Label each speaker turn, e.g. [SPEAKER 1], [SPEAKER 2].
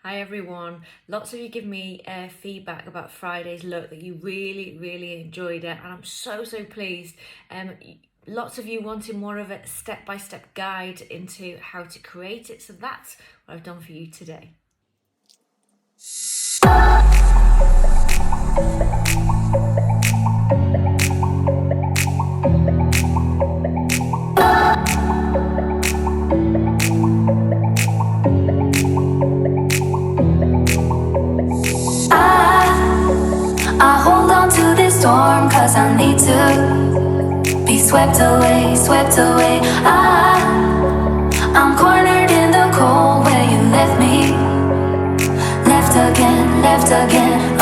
[SPEAKER 1] Hi everyone. Lots of you give me feedback about Friday's look that you really enjoyed it, and I'm so pleased. Lots of you wanted more of a step-by-step guide into how to create it, so that's what I've done for you today.
[SPEAKER 2] I hold on to this storm cause I need to be swept away, swept away. I'm cornered in the cold where you left me. Left again, left again.